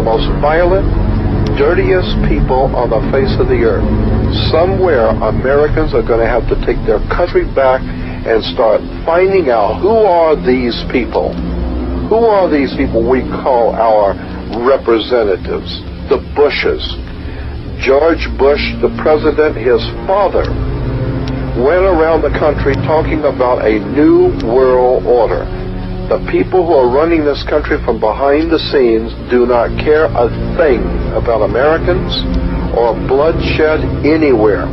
the most violent, dirtiest people on the face of the earth. Somewhere, Americans are going to have to take their country back and start finding out who are these people. Who are these people we call our representatives? The Bushes. George Bush, the president, his father, went around the country talking about a new world order. The people who are running this country from behind the scenes do not care a thing about Americans or bloodshed anywhere.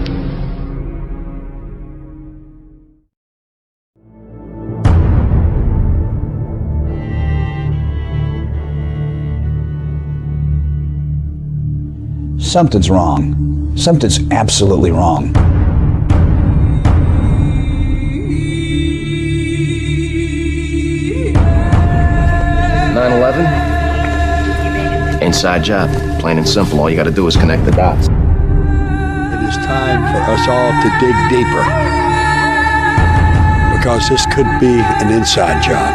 Something's wrong. Something's absolutely wrong. Inside job, plain and simple. All you got to do is connect the dots. It is time for us all to dig deeper, because this could be an inside job.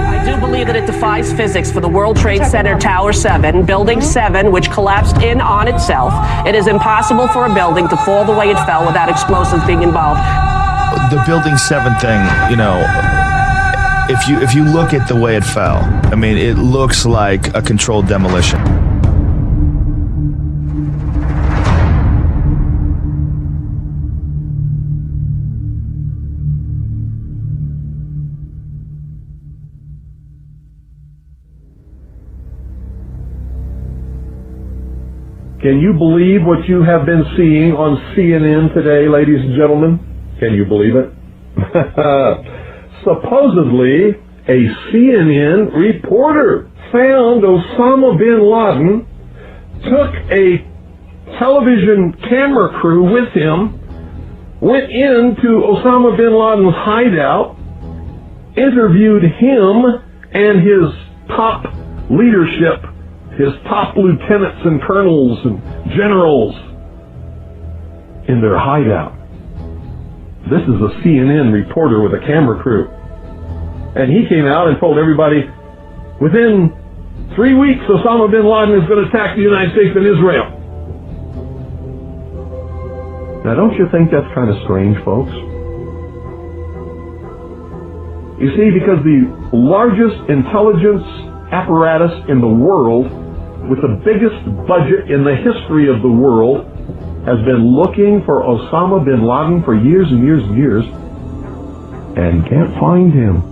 I do believe that it defies physics for the World Trade Center Tower 7, Building 7, which collapsed in on itself. It is impossible for a building to fall the way it fell without explosives being involved. The Building 7 thing, you know, if you look at the way it fell, I mean, it looks like a controlled demolition. Can you believe what you have been seeing on CNN today, ladies and gentlemen? Can you believe it? Supposedly, a CNN reporter found Osama bin Laden, took a television camera crew with him, went into Osama bin Laden's hideout, interviewed him and his top leadership, his top lieutenants and colonels and generals in their hideout. This is a CNN reporter with a camera crew. And he came out and told everybody, within 3 weeks, Osama bin Laden is going to attack the United States and Israel. Now, don't you think that's kind of strange, folks? You see, because the largest intelligence apparatus in the world, with the biggest budget in the history of the world, has been looking for Osama bin Laden for years and years and years, and can't find him.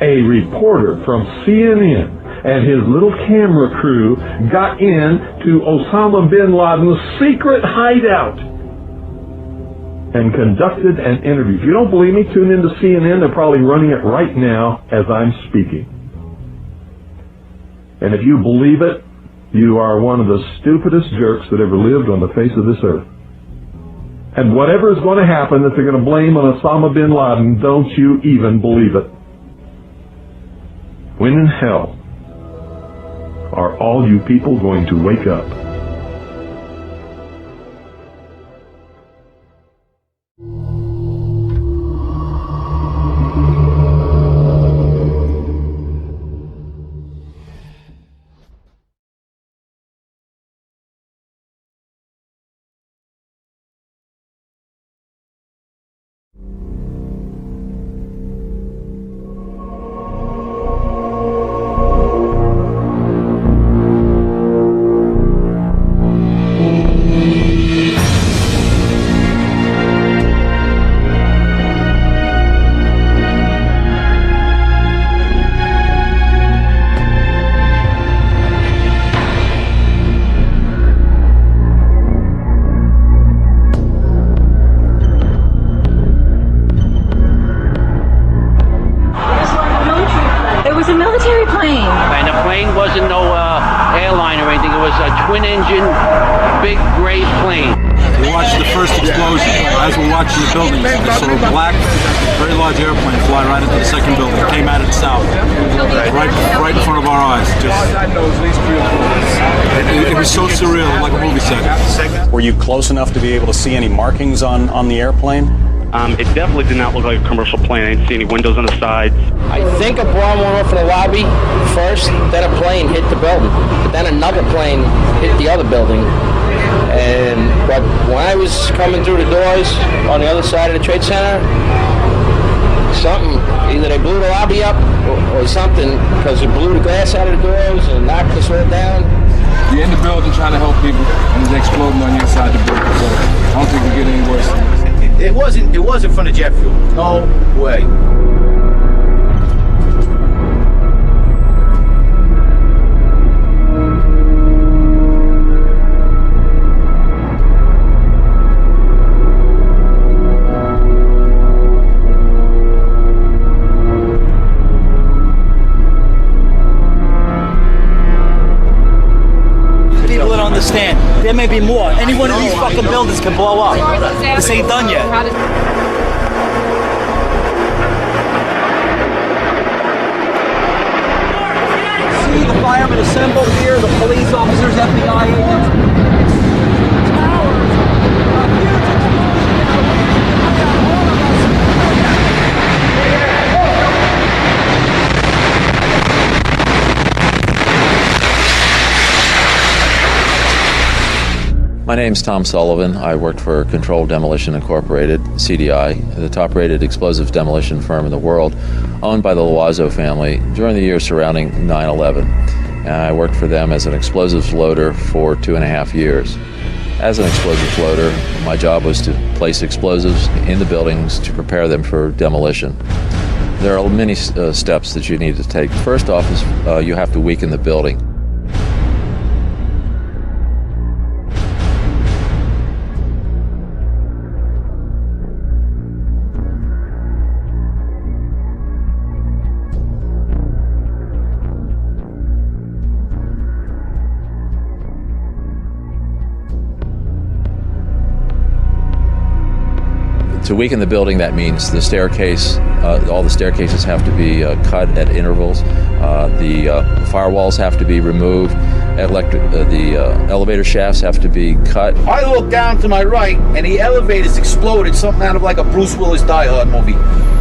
A reporter from CNN and his little camera crew got into Osama bin Laden's secret hideout and conducted an interview. If you don't believe me, tune into CNN. They're probably running it right now as I'm speaking. And if you believe it, you are one of the stupidest jerks that ever lived on the face of this earth. And whatever is going to happen that they're going to blame on Osama bin Laden, don't you even believe it. When in hell are all you people going to wake up? twin-engine, big gray plane. We watched the first explosion. As we're watching the buildings, we saw a black, very large airplane fly right into the second building. It came at it south, right in front of our eyes. It was so surreal, like a movie set. Were you close enough to be able to see any markings on the airplane? It definitely did not look like a commercial plane. I didn't see any windows on the sides. I think a bomb went off in the lobby first, then a plane hit the building, but then another plane hit the other building. But when I was coming through the doors on the other side of the Trade Center, something, either they blew the lobby up or something, because it blew the glass out of the doors and knocked us all down. You're in the building trying to help people, and it's exploding on your side of the building, so I don't think it'll get any worse than this. It wasn't from the jet fuel. No way. Understand, there may be more. Any one of these fucking buildings can blow up. This ain't done yet. See the firemen assembled here, the police officers, FBI agents. My name's Tom Sullivan. I worked for Controlled Demolition Incorporated, CDI, the top-rated explosive demolition firm in the world, owned by the Loiseau family during the years surrounding 9/11. And I worked for them as an explosives loader for 2.5 years. As an explosives loader, my job was to place explosives in the buildings to prepare them for demolition. There are many steps that you need to take. First off is you have to weaken the building. To weaken the building, that means the staircase, all the staircases have to be cut at intervals. The firewalls have to be removed. The elevator shafts have to be cut. I look down to my right, and the elevators exploded, something out of like a Bruce Willis Die Hard movie.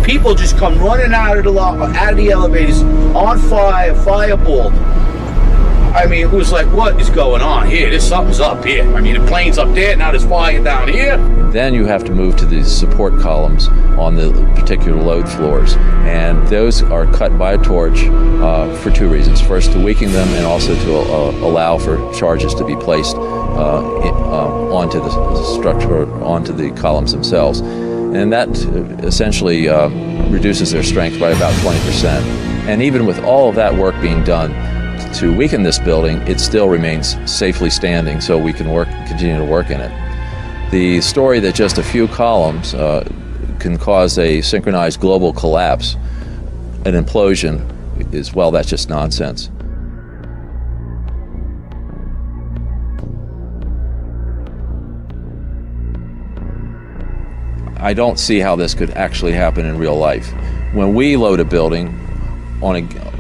People just come running out of the elevators on fire, fireballed. I mean, it was like, what is going on here? Something's up here. I mean, the plane's up there, now there's fire down here. Then you have to move to the support columns on the particular load floors. And those are cut by a torch for two reasons. First, to weaken them, and also to allow for charges to be placed onto the structure, onto the columns themselves. And that essentially reduces their strength by about 20%. And even with all of that work being done, to weaken this building, it still remains safely standing, so we can continue to work in it. The story that just a few columns can cause a synchronized global collapse, an implosion, is, well, that's just nonsense. I don't see how this could actually happen in real life. When we load a building,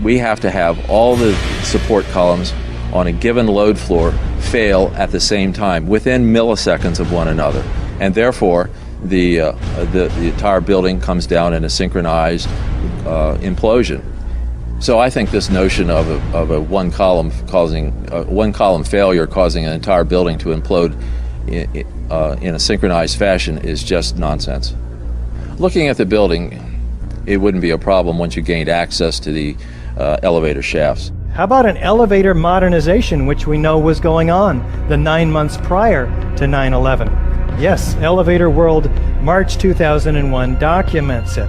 we have to have all the support columns on a given load floor fail at the same time, within milliseconds of one another. And therefore, the entire building comes down in a synchronized implosion. So I think this notion of a one column failure causing an entire building to implode in a synchronized fashion is just nonsense. Looking at the building, it wouldn't be a problem once you gained access to the elevator shafts. How about an elevator modernization, which we know was going on the 9 months prior to 9/11? Yes, Elevator World, March 2001 documents it.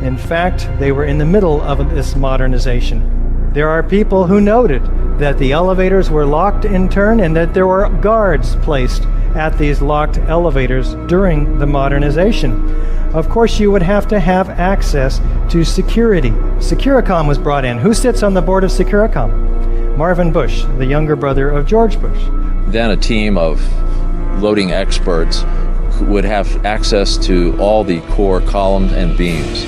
In fact, they were in the middle of this modernization. There are people who noted that the elevators were locked in turn and that there were guards placed at these locked elevators during the modernization. Of course, you would have to have access to security. Securicom was brought in. Who sits on the board of Securicom? Marvin Bush, the younger brother of George Bush. Then a team of loading experts would have access to all the core columns and beams.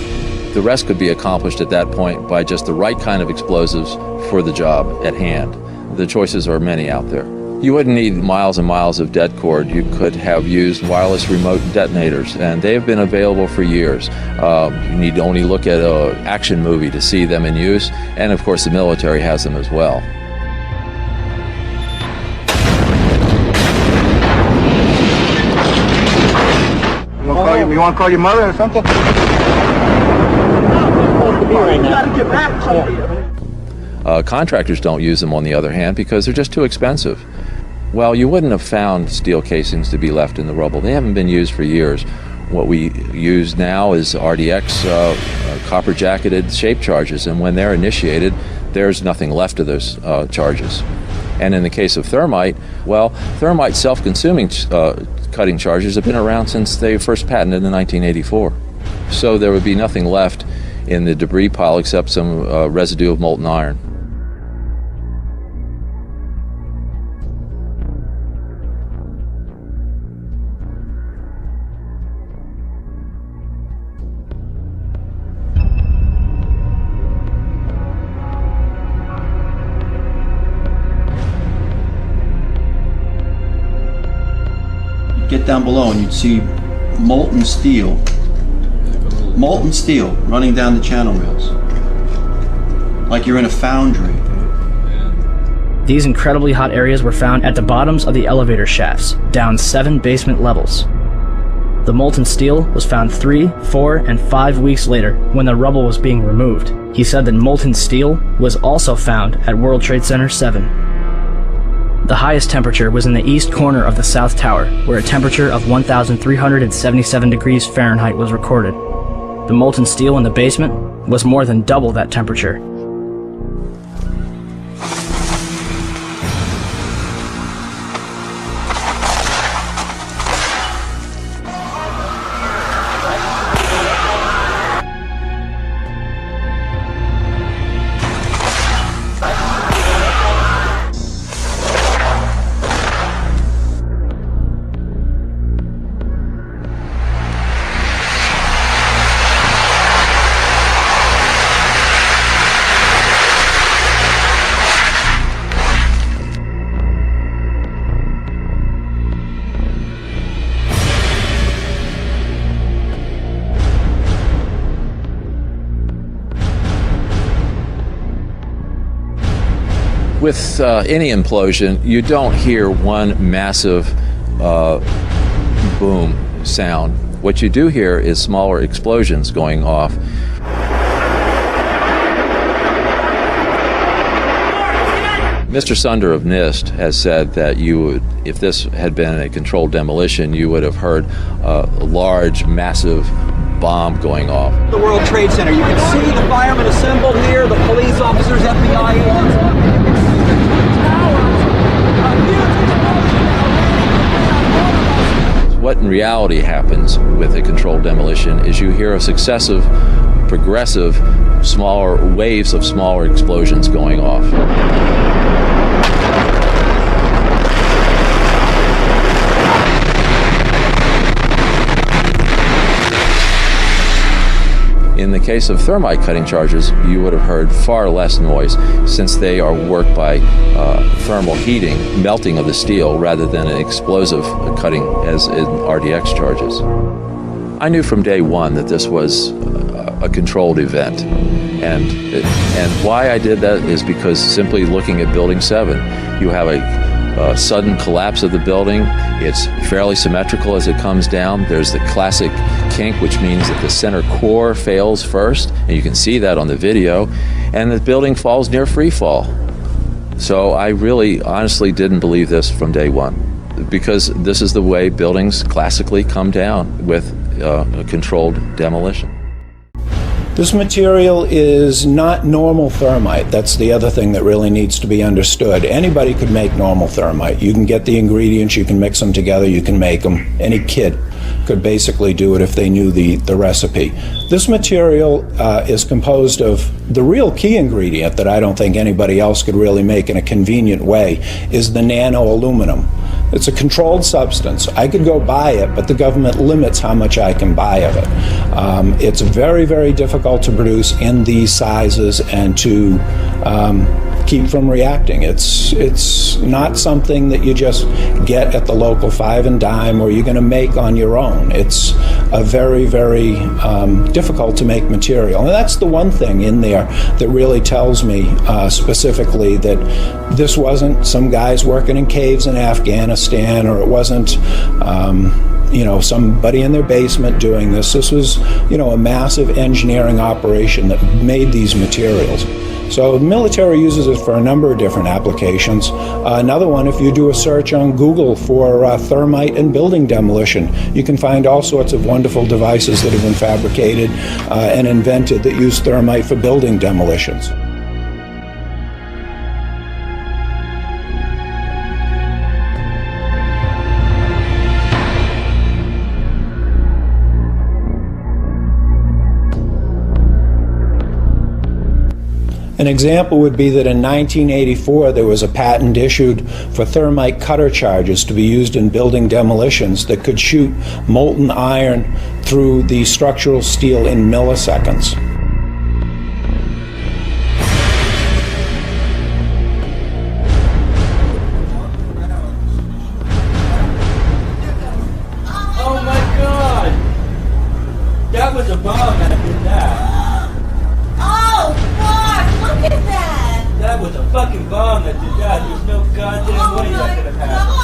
The rest could be accomplished at that point by just the right kind of explosives for the job at hand. The choices are many out there. You wouldn't need miles and miles of dead cord. You could have used wireless remote detonators, and they have been available for years. You need to only look at an action movie to see them in use, and of course the military has them as well. You want to call your mother or something? Contractors don't use them, on the other hand, because they're just too expensive. Well, you wouldn't have found steel casings to be left in the rubble. They haven't been used for years. What we use now is RDX copper-jacketed shape charges, and when they're initiated, there's nothing left of those charges. And in the case of thermite, well, thermite self-consuming cutting charges have been around since they first patented in 1984. So there would be nothing left in the debris pile except some residue of molten iron. Get down below and you'd see molten steel running down the channel rails, like you're in a foundry. These incredibly hot areas were found at the bottoms of the elevator shafts, down 7 basement levels. The molten steel was found 3, 4, and 5 weeks later when the rubble was being removed. He said that molten steel was also found at World Trade Center 7. The highest temperature was in the east corner of the South Tower, where a temperature of 1,377 degrees Fahrenheit was recorded. The molten steel in the basement was more than double that temperature. With any implosion, you don't hear one massive boom sound. What you do hear is smaller explosions going off. Mr. Sunder of NIST has said that you would, if this had been a controlled demolition, you would have heard a large, massive bomb going off. The World Trade Center. You can see the firemen assembled here, the police officers, FBI agents. What in reality happens with a controlled demolition is you hear a successive, progressive, smaller waves of smaller explosions going off. In the case of thermite cutting charges, you would have heard far less noise since they are worked by thermal heating, melting of the steel, rather than an explosive cutting as in RDX charges. I knew from day one that this was a controlled event. And why I did that is because simply looking at Building 7, you have a sudden collapse of the building. It's fairly symmetrical as it comes down. There's the classic kink, which means that the center core fails first, and you can see that on the video, and the building falls near free fall. So I really honestly didn't believe this from day one, because this is the way buildings classically come down with a controlled demolition. This material is not normal thermite. That's the other thing that really needs to be understood. Anybody could make normal thermite. You can get the ingredients, you can mix them together, you can make them. Any kid could basically do it if they knew the recipe. This material is composed of the real key ingredient that I don't think anybody else could really make in a convenient way is the nano aluminum. It's a controlled substance. I could go buy it, but the government limits how much I can buy of it. It's very, very difficult to produce in these sizes and to keep from reacting. It's not something that you just get at the local five and dime or you're going to make on your own. It's a very, very difficult to make material. And that's the one thing in there that really tells me specifically that this wasn't some guys working in caves in Afghanistan, or it wasn't somebody in their basement doing this. This was, a massive engineering operation that made these materials. So the military uses it for a number of different applications. Another one, if you do a search on Google for thermite and building demolition, you can find all sorts of wonderful devices that have been fabricated and invented that use thermite for building demolitions. An example would be that in 1984 there was a patent issued for thermite cutter charges to be used in building demolitions that could shoot molten iron through the structural steel in milliseconds. Oh my God! That was a bomb that did that. That was a fucking bomb that did that. There's no goddamn way that could have happened.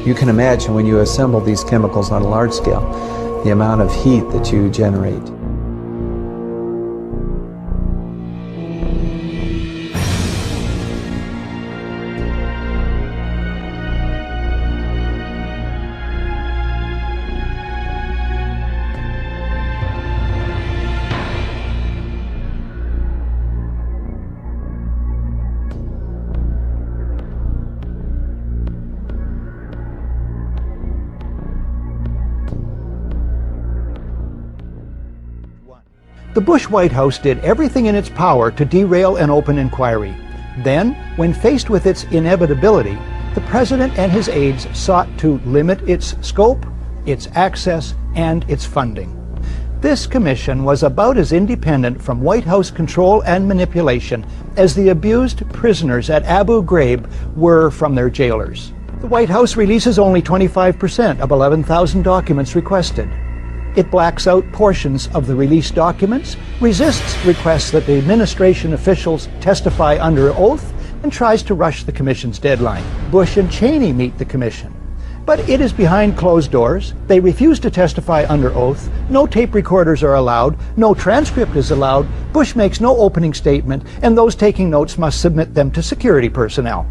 You can imagine when you assemble these chemicals on a large scale, the amount of heat that you generate. The Bush White House did everything in its power to derail an open inquiry. Then, when faced with its inevitability, the president and his aides sought to limit its scope, its access, and its funding. This commission was about as independent from White House control and manipulation as the abused prisoners at Abu Ghraib were from their jailers. The White House releases only 25% of 11,000 documents requested. It blacks out portions of the released documents, resists requests that the administration officials testify under oath, and tries to rush the commission's deadline. Bush and Cheney meet the commission, but it is behind closed doors. They refuse to testify under oath. No tape recorders are allowed. No transcript is allowed. Bush makes no opening statement, and those taking notes must submit them to security personnel.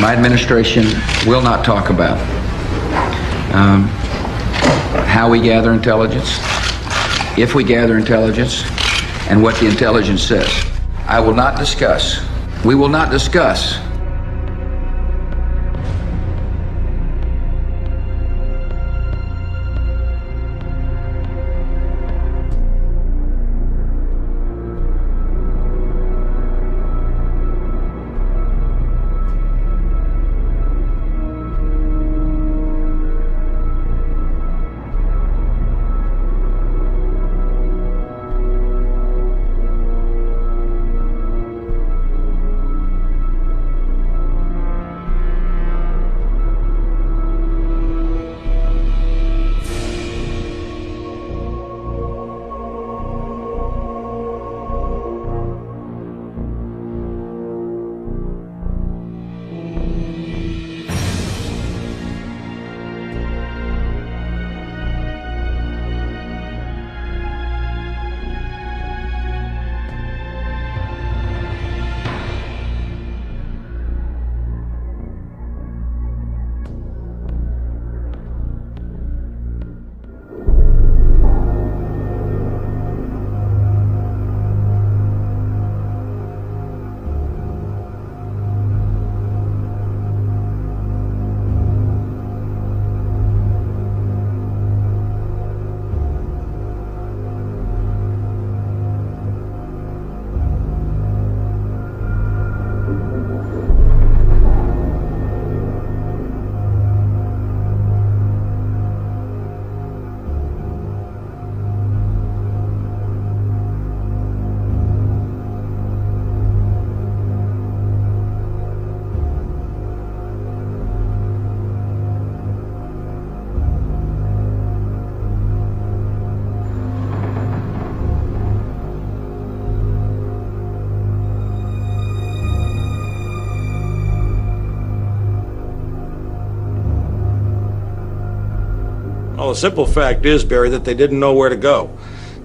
My administration will not talk about how we gather intelligence, if we gather intelligence, and what the intelligence says. I will not discuss. We will not discuss Well, the simple fact is, Barry, that they didn't know where to go.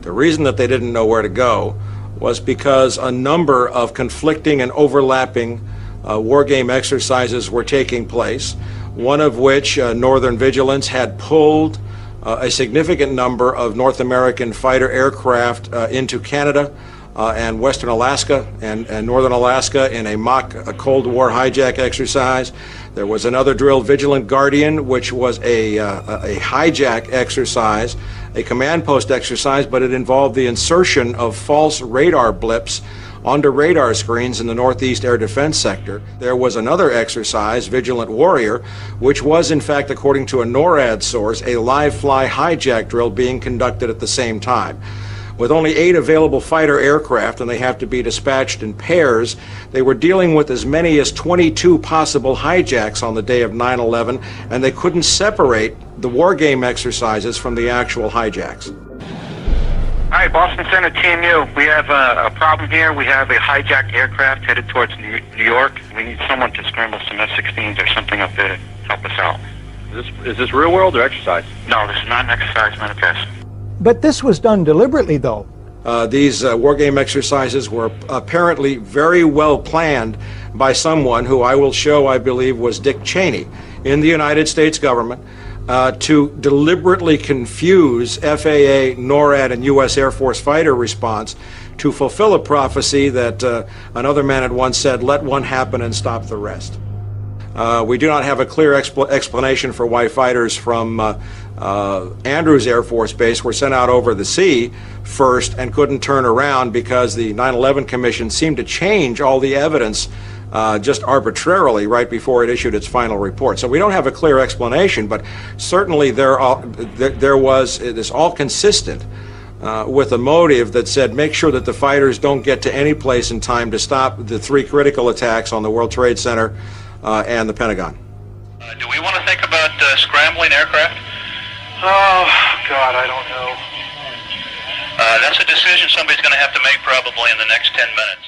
The reason that they didn't know where to go was because a number of conflicting and overlapping war game exercises were taking place, one of which, Northern Vigilance, had pulled a significant number of North American fighter aircraft into Canada and Western Alaska and Northern Alaska in a mock Cold War hijack exercise. There was another drill, Vigilant Guardian, which was a hijack exercise, a command post exercise, but it involved the insertion of false radar blips onto radar screens in the Northeast Air Defense Sector. There was another exercise, Vigilant Warrior, which was in fact, according to a NORAD source, a live fly hijack drill being conducted at the same time. With only 8 available fighter aircraft, and they have to be dispatched in pairs, they were dealing with as many as 22 possible hijacks on the day of 9/11, and they couldn't separate the war game exercises from the actual hijacks. Hi, Boston Center, Team U. We have a problem here. We have a hijacked aircraft headed towards New York. We need someone to scramble some F-16s or something up there to help us out. Is this real world or exercise? No, this is not an exercise manifest. But this was done deliberately, though. These war game exercises were apparently very well planned by someone who I will show, I believe, was Dick Cheney in the United States government to deliberately confuse FAA, NORAD, and U.S. Air Force fighter response to fulfill a prophecy that another man had once said, "Let one happen and stop the rest." We do not have a clear explanation for why fighters from Andrews Air Force Base were sent out over the sea first and couldn't turn around because the 9/11 Commission seemed to change all the evidence just arbitrarily right before it issued its final report. So we don't have a clear explanation, but certainly there was, it is all consistent with a motive that said make sure that the fighters don't get to any place in time to stop the 3 critical attacks on the World Trade Center and the Pentagon. Do we want to think about scrambling aircraft? Oh, God, I don't know. That's a decision somebody's going to have to make probably in the next 10 minutes.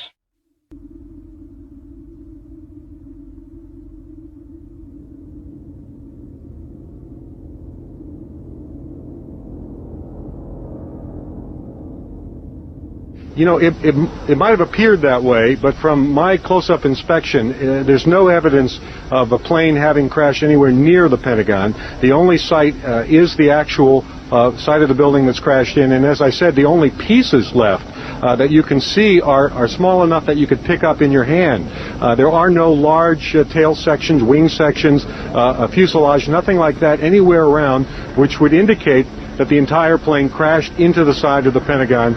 You know, it might have appeared that way, but from my close-up inspection, there's no evidence of a plane having crashed anywhere near the Pentagon. The only site is the actual site of the building that's crashed in, and as I said, the only pieces left that you can see are small enough that you could pick up in your hand. There are no large tail sections, wing sections, a fuselage, nothing like that anywhere around, which would indicate that the entire plane crashed into the side of the Pentagon.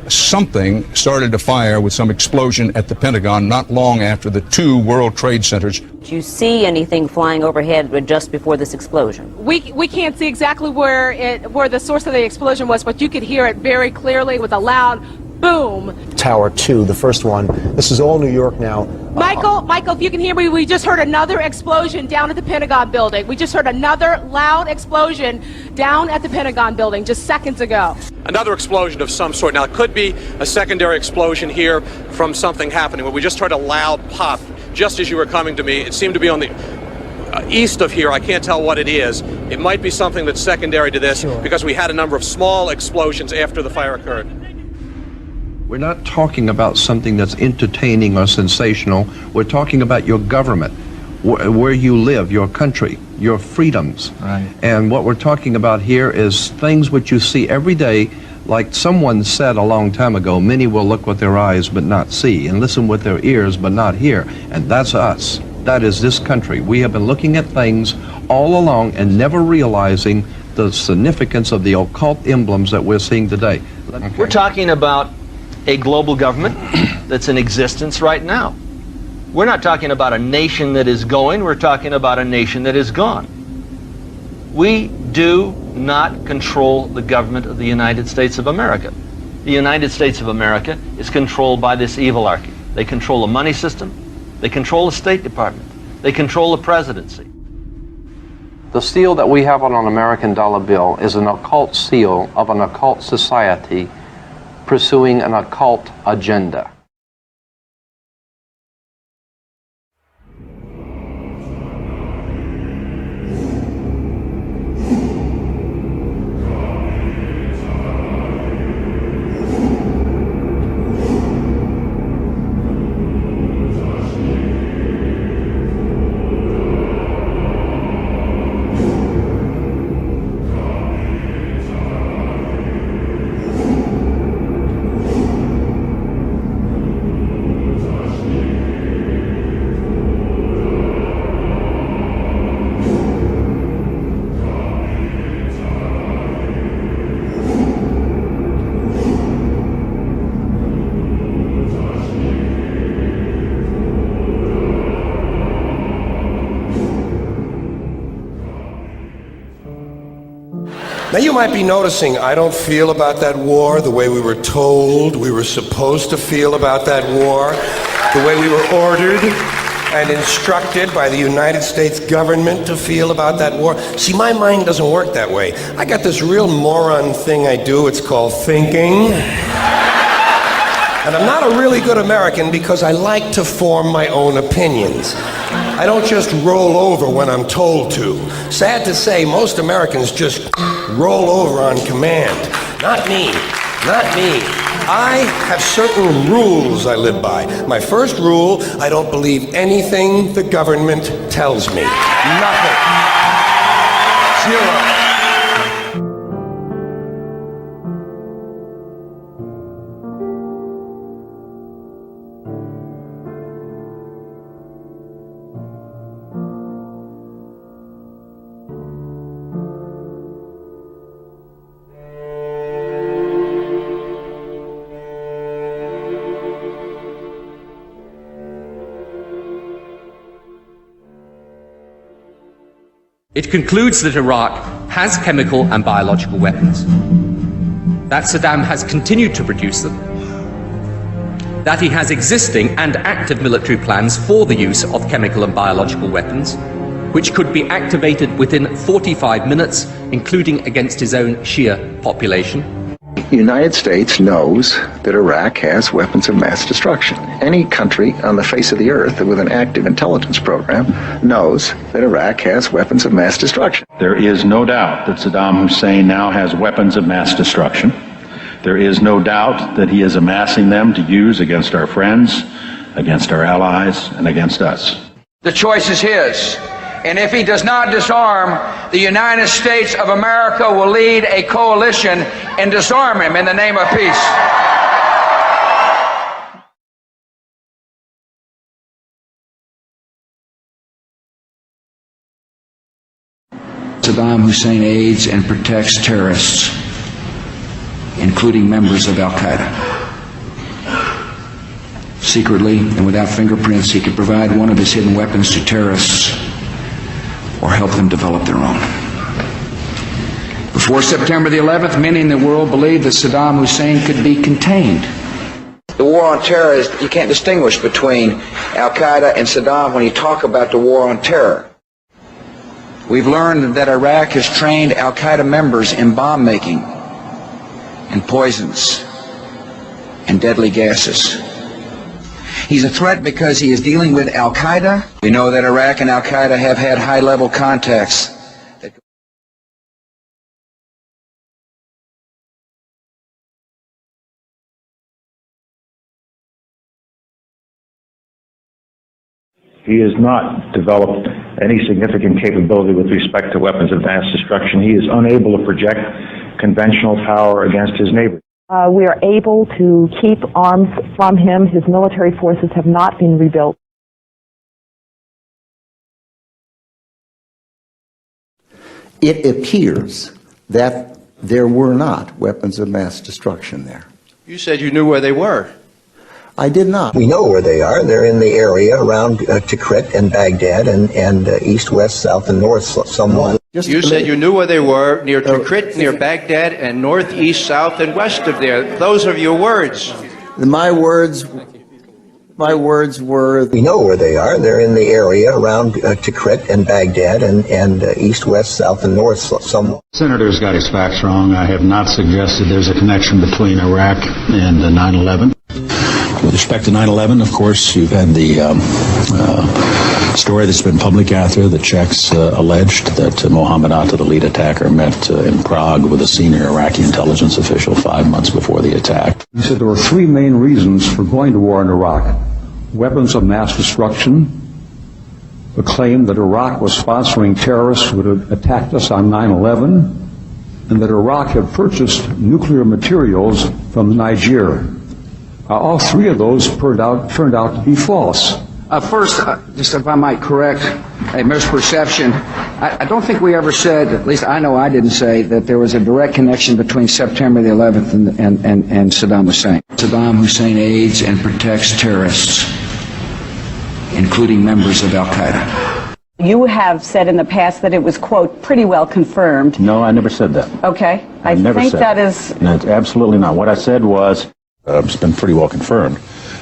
Something started to fire with some explosion at the Pentagon not long after the 2 World Trade Centers. Did you see anything flying overhead just before this explosion? We can't see exactly where the source of the explosion was, but you could hear it very clearly with a loud boom. Tower 2, the first one. This is all New York now. Michael, if you can hear me, we just heard another explosion down at the Pentagon building. We just heard another loud explosion down at the Pentagon building just seconds ago. Another explosion of some sort. Now, it could be a secondary explosion here from something happening, but we just heard a loud pop just as you were coming to me. It seemed to be on the east of here. I can't tell what it is. It might be something that's secondary to this because we had a number of small explosions after the fire occurred. We're not talking about something that's entertaining or sensational. We're talking about your government, where you live, your country, your freedoms. Right. And what we're talking about here is things which you see every day. Like someone said a long time ago, many will look with their eyes but not see, and listen with their ears but not hear. And that's us. That is this country. We have been looking at things all along and never realizing the significance of the occult emblems that we're seeing today. Okay. We're talking about a global government that's in existence right now. We're not talking about a nation that is going, we're talking about a nation that is gone. We do not control the government of the United States of America. The United States of America is controlled by this evilarchy. They control the money system, they control the State Department, they control the presidency. The seal that we have on an American dollar bill is an occult seal of an occult society pursuing an occult agenda. Now you might be noticing I don't feel about that war the way we were told we were supposed to feel about that war, the way we were ordered and instructed by the United States government to feel about that war. See, my mind doesn't work that way. I got this real moron thing I do, it's called thinking. And I'm not a really good American because I like to form my own opinions. I don't just roll over when I'm told to. Sad to say, most Americans just roll over on command. Not me. Not me. I have certain rules I live by. My first rule, I don't believe anything the government tells me. Nothing. Zero. It concludes that Iraq has chemical and biological weapons, that Saddam has continued to produce them, that he has existing and active military plans for the use of chemical and biological weapons, which could be activated within 45 minutes, including against his own Shia population. The United States knows that Iraq has weapons of mass destruction. Any country on the face of the earth with an active intelligence program knows that Iraq has weapons of mass destruction. There is no doubt that Saddam Hussein now has weapons of mass destruction. There is no doubt that he is amassing them to use against our friends, against our allies, and against us. The choice is his. And if he does not disarm, the United States of America will lead a coalition and disarm him in the name of peace. Saddam Hussein aids and protects terrorists, including members of Al-Qaeda. Secretly and without fingerprints, he could provide one of his hidden weapons to terrorists or help them develop their own. Before September the 11th, many in the world believed that Saddam Hussein could be contained. The war on terror is, you can't distinguish between Al-Qaeda and Saddam when you talk about the war on terror. We've learned that Iraq has trained Al-Qaeda members in bomb making and poisons and deadly gases. He's a threat because he is dealing with Al-Qaeda. We know that Iraq and Al-Qaeda have had high-level contacts. He has not developed any significant capability with respect to weapons of mass destruction. He is unable to project conventional power against his neighbors. We are able to keep arms from him. His military forces have not been rebuilt. It appears that there were not weapons of mass destruction there. You said you knew where they were. I did not. We know where they are. They're in the area around Tikrit and Baghdad and east, west, south, and north somewhat. You said you knew where they were, near Tikrit, near Baghdad, and north, east, south, and west of there. Those are your words. My words were... We know where they are. They're in the area around Tikrit and Baghdad and east, west, south, and north somewhat. Senator's got his facts wrong. I have not suggested there's a connection between Iraq and 9/11. With respect to 9/11, of course, you've had the story that's been public out there. The Czechs alleged that Mohammed Atta, the lead attacker, met in Prague with a senior Iraqi intelligence official 5 months before the attack. He said there were three main reasons for going to war in Iraq: weapons of mass destruction, the claim that Iraq was sponsoring terrorists who had attacked us on 9/11, and that Iraq had purchased nuclear materials from Niger. All three of those turned out to be false. First, just if I might correct a misperception, I don't think we ever said, at least I know I didn't say, that there was a direct connection between September the 11th and Saddam Hussein. Saddam Hussein aids and protects terrorists, including members of Al-Qaeda. you have said in the past that it was, quote, pretty well confirmed. No, I never said that. Okay. I never think said that is... No, it's absolutely not. What I said was, it's been pretty well confirmed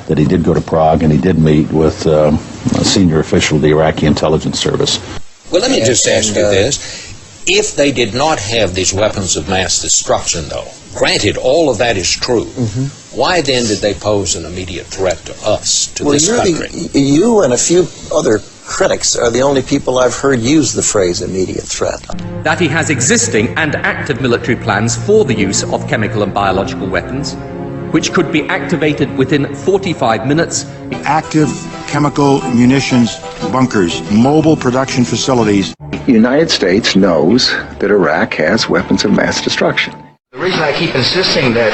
that he did go to Prague and he did meet with a senior official of the Iraqi intelligence service. Well, let me just ask you this. If they did not have these weapons of mass destruction, though, granted, all of that is true, why then did they pose an immediate threat to us, to this country? You and a few other critics are the only people I've heard use the phrase immediate threat. That he has existing and active military plans for the use of chemical and biological weapons, which could be activated within 45 minutes. Active chemical munitions bunkers, mobile production facilities. The United States knows that Iraq has weapons of mass destruction. The reason I keep insisting that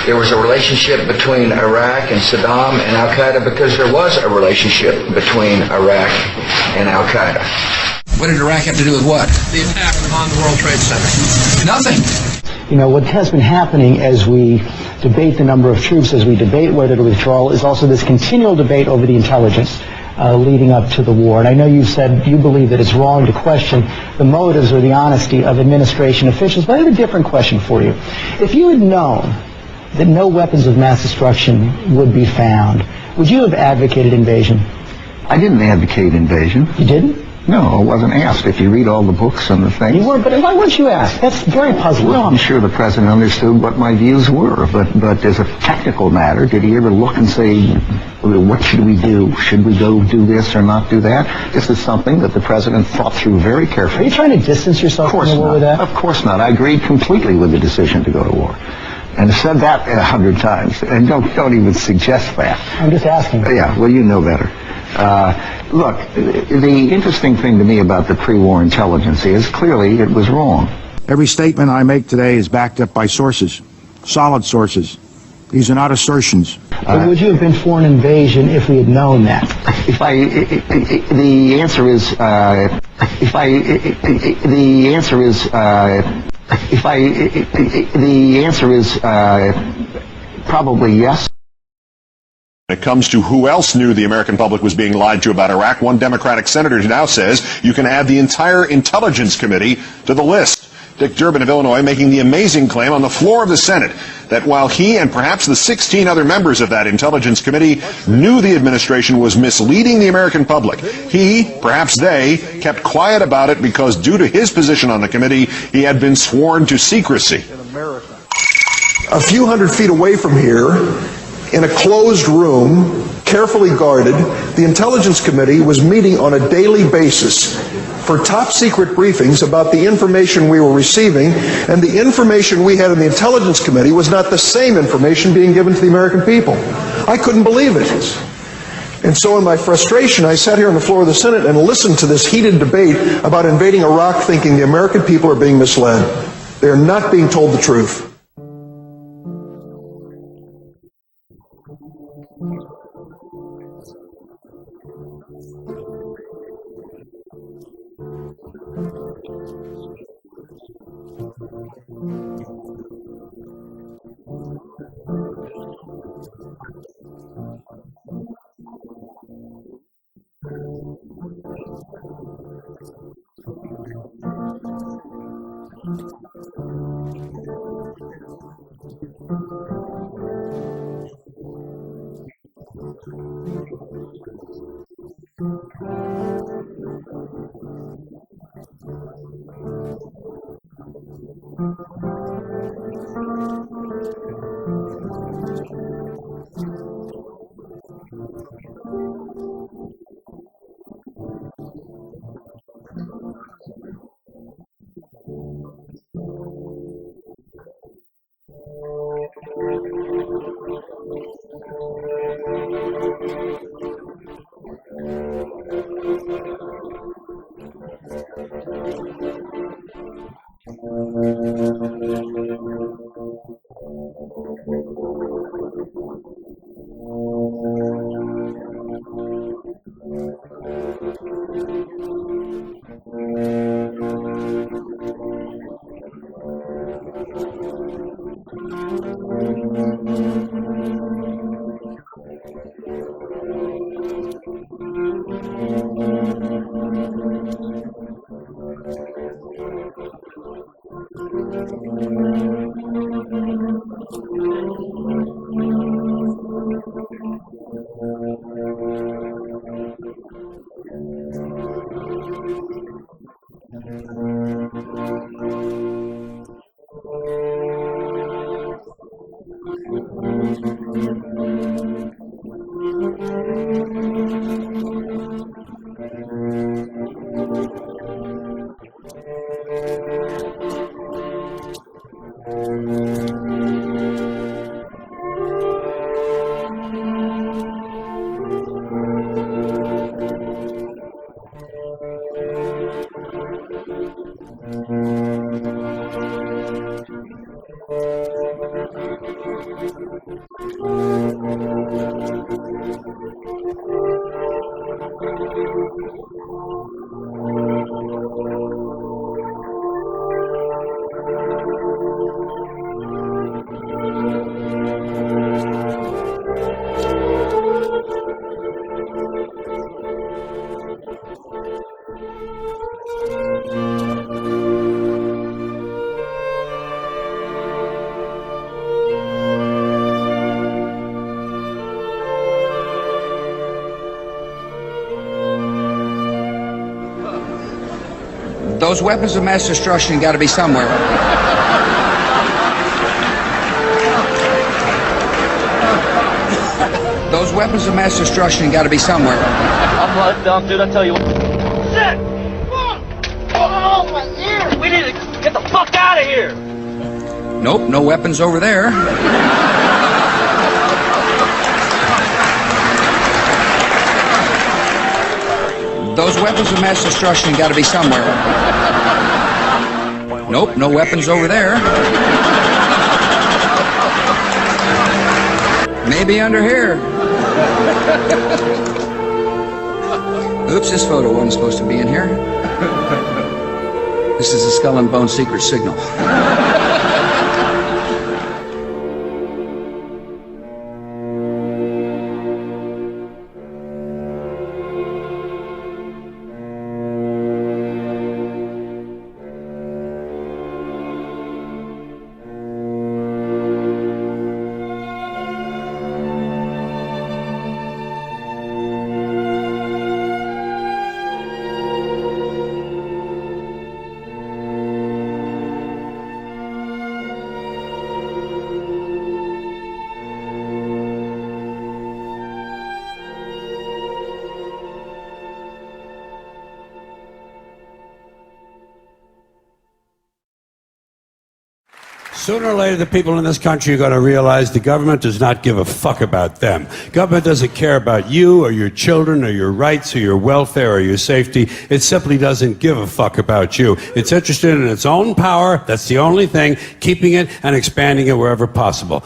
there was a relationship between Iraq and Saddam and Al-Qaeda, because there was a relationship between Iraq and Al-Qaeda. What did Iraq have to do with what? The attack on the World Trade Center. Nothing. You know, what has been happening as we debate the number of troops, as we debate whether to withdraw, is also this continual debate over the intelligence leading up to the war. And I know you said you believe that it's wrong to question the motives or the honesty of administration officials, but I have a different question for you. If you had known that no weapons of mass destruction would be found, would you have advocated invasion? I didn't advocate invasion. You didn't? No, I wasn't asked. If you read all the books and the things... You weren't, but why weren't you asked? That's very puzzling. Well, I'm sure the president understood what my views were, but as a technical matter, did he ever look and say, what should we do? Should we go do this or not do that? This is something that the president thought through very carefully. Are you trying to distance yourself from the war with that? Of course not. I agreed completely with the decision to go to war. And said that 100 times. And don't even suggest that. I'm just asking. Yeah, well, you know better. Look, the interesting thing to me about the pre-war intelligence is clearly it was wrong. Every statement I make today is backed up by sources, solid sources. These are not assertions. But would you have been for an invasion if we had known that? The answer is probably yes. When it comes to who else knew the American public was being lied to about Iraq, one Democratic senator now says you can add the entire Intelligence Committee to the list. Dick Durbin of Illinois making the amazing claim on the floor of the Senate that while he and perhaps the 16 other members of that Intelligence Committee knew the administration was misleading the American public, he, perhaps they, kept quiet about it because due to his position on the committee, he had been sworn to secrecy. A few hundred feet away from here, in a closed room, carefully guarded, the Intelligence Committee was meeting on a daily basis for top secret briefings about the information we were receiving, and the information we had in the Intelligence Committee was not the same information being given to the American people. I couldn't believe it. And so in my frustration, I sat here on the floor of the Senate and listened to this heated debate about invading Iraq, thinking the American people are being misled. They are not being told the truth. Those weapons of mass destruction got to be somewhere. Those weapons of mass destruction got to be somewhere. I'm let down, dude. I tell you what. Sit! Oh, my ear! We need to get the fuck out of here! Nope, no weapons over there. Those weapons of mass destruction got to be somewhere. Nope, no weapons over there. Maybe under here. Oops, this photo wasn't supposed to be in here. This is a Skull and Bone secret signal. Sooner or later, the people in this country are going to realize the government does not give a fuck about them. Government doesn't care about you or your children or your rights or your welfare or your safety. It simply doesn't give a fuck about you. It's interested in its own power. That's the only thing, keeping it and expanding it wherever possible.